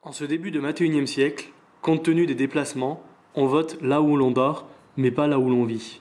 En ce début de XXIe siècle, compte tenu des déplacements, on vote là où l'on dort, mais pas là où l'on vit.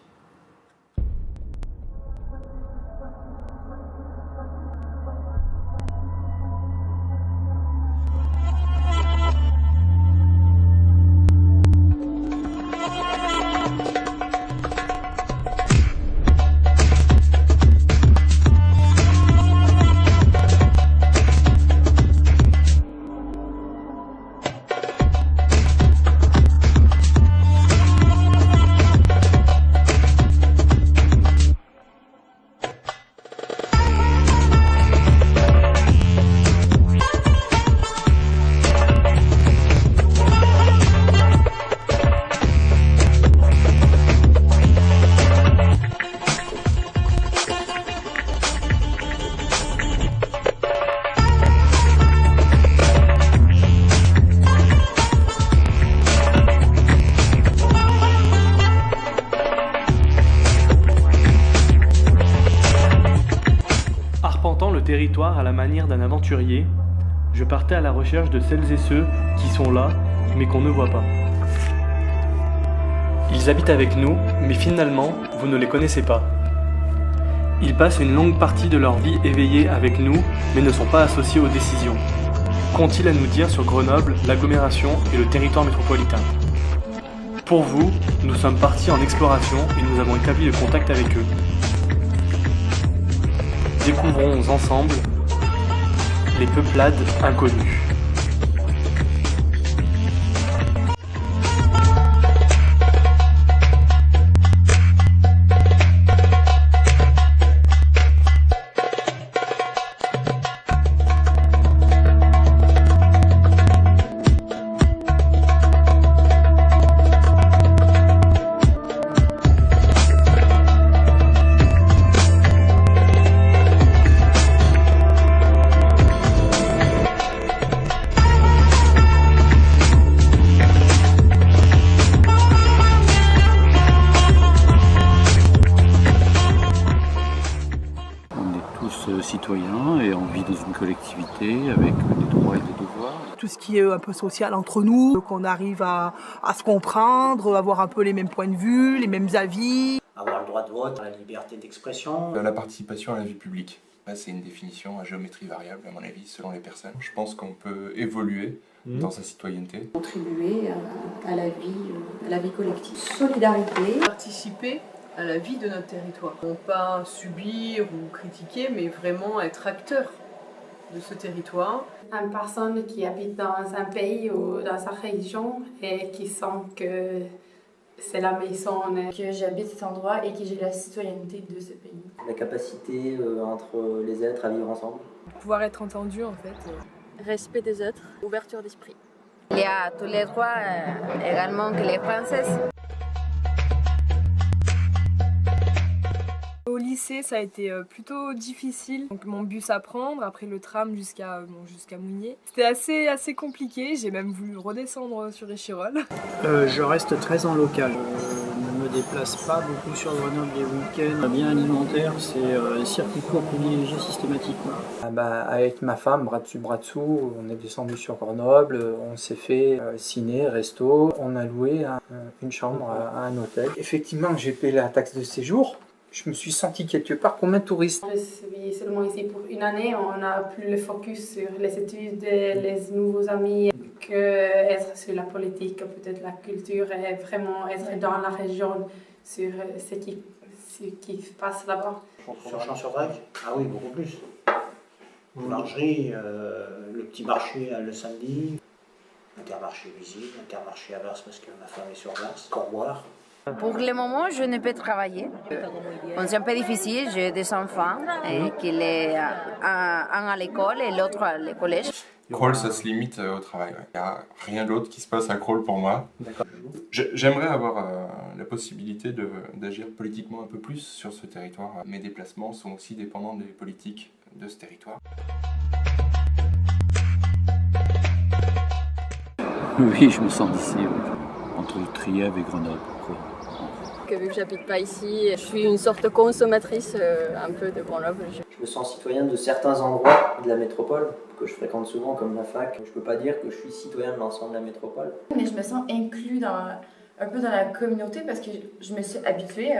Arpentant le territoire à la manière d'un aventurier, je partais à la recherche de celles et ceux qui sont là, mais qu'on ne voit pas. Ils habitent avec nous, mais finalement, vous ne les connaissez pas. Ils passent une longue partie de leur vie éveillés avec nous, mais ne sont pas associés aux décisions. Qu'ont-ils à nous dire sur Grenoble, l'agglomération et le territoire métropolitain? Pour vous, nous sommes partis en exploration et nous avons établi le contact avec eux. Découvrons ensemble les peuplades inconnues. Citoyens et on vit dans une collectivité avec des droits et des devoirs. Tout ce qui est un peu social entre nous, qu'on arrive à se comprendre, avoir un peu les mêmes points de vue, les mêmes avis. Avoir le droit de vote, la liberté d'expression. La participation à la vie publique. Là, c'est une définition à géométrie variable, à mon avis, selon les personnes. Je pense qu'on peut évoluer dans sa citoyenneté. Contribuer à la vie collective. Solidarité. Participer à la vie de notre territoire. Non pas subir ou critiquer, mais vraiment être acteur de ce territoire. Une personne qui habite dans un pays ou dans sa région et qui sent que c'est la maison. Que j'habite cet endroit et que j'ai la citoyenneté de ce pays. La capacité entre les êtres à vivre ensemble. Pouvoir être entendu en fait. Respect des autres, ouverture d'esprit. Il y a tous les droits également que les Françaises. Au lycée, ça a été plutôt difficile. Donc mon bus à prendre, après le tram jusqu'à Mougnier. C'était assez compliqué, j'ai même voulu redescendre sur Échirolles. Je reste très en local. Je ne me déplace pas beaucoup sur Grenoble les week-ends. Bien alimentaire, c'est circuit court privilégié systématiquement. Avec ma femme, bras dessus, bras dessous, on est descendu sur Grenoble, on s'est fait ciné, resto, on a loué une chambre à un hôtel. Effectivement, j'ai payé la taxe de séjour. Je me suis senti quelque part comme un touriste. Je suis seulement ici pour une année. On n'a plus le focus sur les études, les nouveaux amis, que être sur la politique, peut-être la culture et vraiment être dans la région sur ce qui se passe là-bas. Sur Champs-sur-Vrac? Ah oui, beaucoup plus. Boulangerie, le petit marché le samedi, Intermarché Visite, Intermarché à Vars parce que ma femme est sur Vars, Corboire. Pour le moment, je ne peux travailler. Bon, c'est un peu difficile, j'ai des enfants, qu'il est un à l'école et l'autre à le collège. Crawl, ça se limite au travail. Il n'y a rien d'autre qui se passe à Crawl pour moi. J'aimerais avoir la possibilité d'agir politiquement un peu plus sur ce territoire. Mes déplacements sont aussi dépendants des politiques de ce territoire. Oui, je me sens d'ici, entre Trièves et Grenoble. Vu que j'habite pas ici, je suis une sorte de consommatrice un peu de Grenoble. Je me sens citoyen de certains endroits de la métropole que je fréquente souvent, comme la fac. Je peux pas dire que je suis citoyen de l'ensemble de la métropole. Mais je me sens inclus un peu dans la communauté parce que je me suis habituée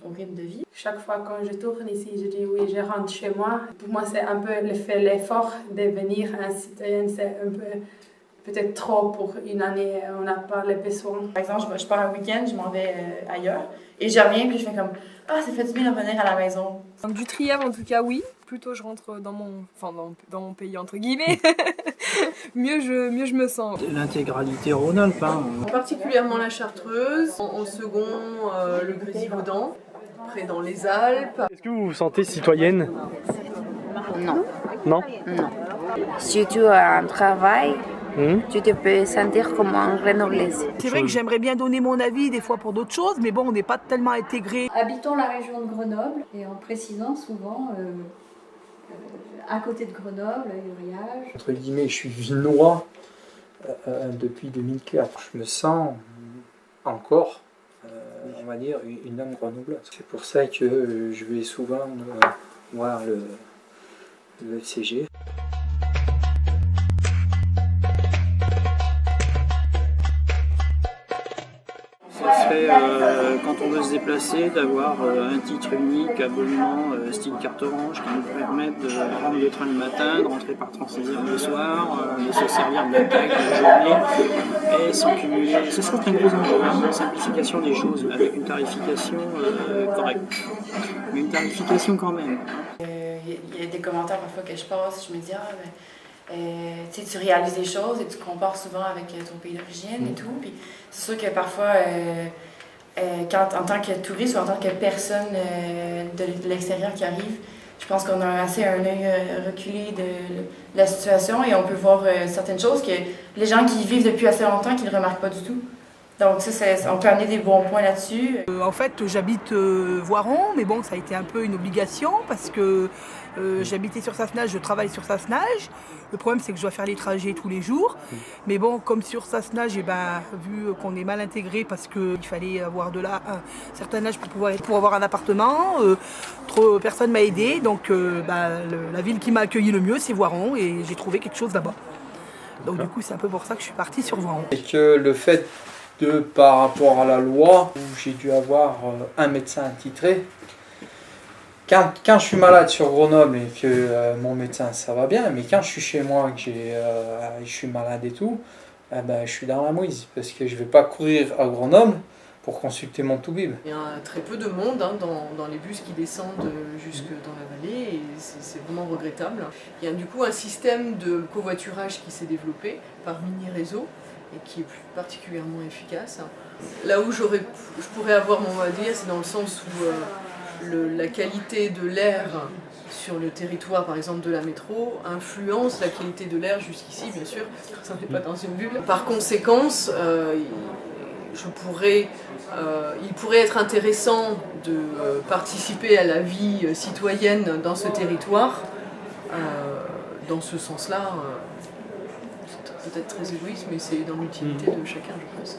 au rythme de vie. Chaque fois quand je tourne ici, je dis oui, je rentre chez moi. Pour moi, c'est un peu l'effort de devenir un citoyen, c'est un peu peut-être trop pour une année, on n'a pas les besoins. Par exemple, je pars un week-end, je m'en vais ailleurs et je reviens puis je fais comme « Ah, ça fait du bien de revenir à la maison ». Donc du triable en tout cas oui, plutôt je rentre dans mon pays entre guillemets, mieux je me sens. L'intégralité Rhône-Alpes. Particulièrement la Chartreuse, en second le Grésivaudan, après dans les Alpes. Est-ce que vous vous sentez citoyenne? Non. Non? Non. Si tu as un travail, tu te peux sentir comme un Grenoblaise. C'est vrai que j'aimerais bien donner mon avis des fois pour d'autres choses, mais bon, on n'est pas tellement intégrés. Habitons la région de Grenoble et en précisant souvent à côté de Grenoble, Uriage. Entre guillemets, je suis vinois depuis 2004. Je me sens encore, on va dire, une âme grenobloise. C'est pour ça que je vais souvent voir le FCG. Ça se fait quand on veut se déplacer d'avoir un titre unique, abonnement style carte orange qui nous permettent de prendre le train le matin, de rentrer par Transilien le soir, de se servir de la tag la journée et sans cumuler. Ce serait un gros enjeu, une simplification des choses avec une tarification correcte. Mais une tarification quand même. Il y a des commentaires parfois que je passe, je me dis tu réalises des choses et tu compares souvent avec ton pays d'origine et tout. Puis c'est sûr que parfois, en tant que touriste ou en tant que personne de l'extérieur qui arrive, je pense qu'on a assez un œil reculé de la situation et on peut voir certaines choses que les gens qui y vivent depuis assez longtemps qui ne remarquent pas du tout. Donc ça, on peut amener des bons points là-dessus. En fait, j'habite Voiron, mais bon, ça a été un peu une obligation parce que j'habitais sur Sassenage, je travaille sur Sassenage. Le problème, c'est que je dois faire les trajets tous les jours. Mais bon, comme sur Sassenage, vu qu'on est mal intégré parce qu'il fallait avoir un certain âge pour avoir un appartement, personne m'a aidé. Donc la ville qui m'a accueilli le mieux, c'est Voiron et j'ai trouvé quelque chose là-bas. Donc du coup, c'est un peu pour ça que je suis partie sur Voiron. Et que le fait par rapport à la loi, où j'ai dû avoir un médecin attitré, quand je suis malade sur Grenoble et que mon médecin ça va bien, mais quand je suis chez moi et que je suis malade et tout, je suis dans la mouise parce que je ne vais pas courir à Grenoble pour consulter mon toubib. Il y a très peu de monde dans les bus qui descendent jusque dans la vallée et c'est vraiment regrettable. Il y a du coup un système de covoiturage qui s'est développé par mini-réseau et qui est particulièrement efficace. Là où je pourrais avoir mon mot à dire, c'est dans le sens où la qualité de l'air sur le territoire, par exemple de la métro, influence la qualité de l'air jusqu'ici, bien sûr, ça n'est pas dans une bulle. Par conséquent, il pourrait être intéressant de participer à la vie citoyenne dans ce territoire. Dans ce sens-là, c'est peut-être très égoïste, mais c'est dans l'utilité de chacun, je pense.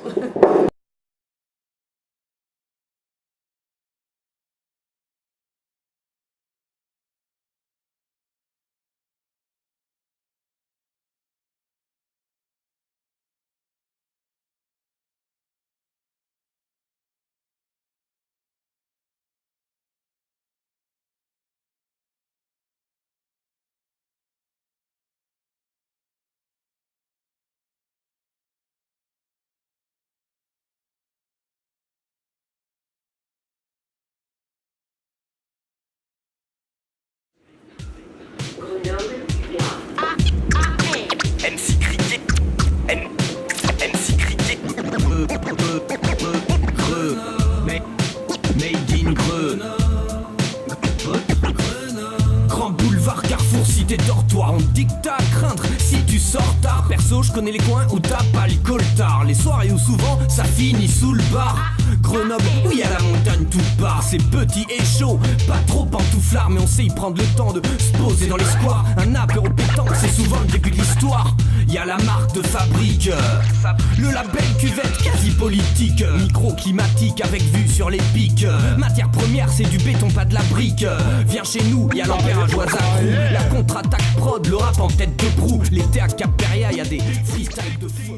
MC Cricket, MC Cricket, Made in Greux. Grand boulevard, carrefour, cité dortoir. On dicte à craindre si tu sors tard. Perso, je connais les coins où t'as pas le coltard. Les soirées où souvent ça finit sous le bar. Grenoble, oui à la montagne tout part. C'est petit et chaud, pas trop pantouflard, mais on sait y prendre le temps de se poser dans les squares. Un apéro pétanque, c'est souvent le début de l'histoire. Y a la marque de fabrique, le label cuvette quasi politique, micro-climatique avec vue sur les pics. Matière première, c'est du béton, pas de la brique. Viens chez nous, y a l'ampérage au hasard. La contre-attaque prod, le rap en tête de proue. L'été à Cap-Péria, y a des freestyles de fou.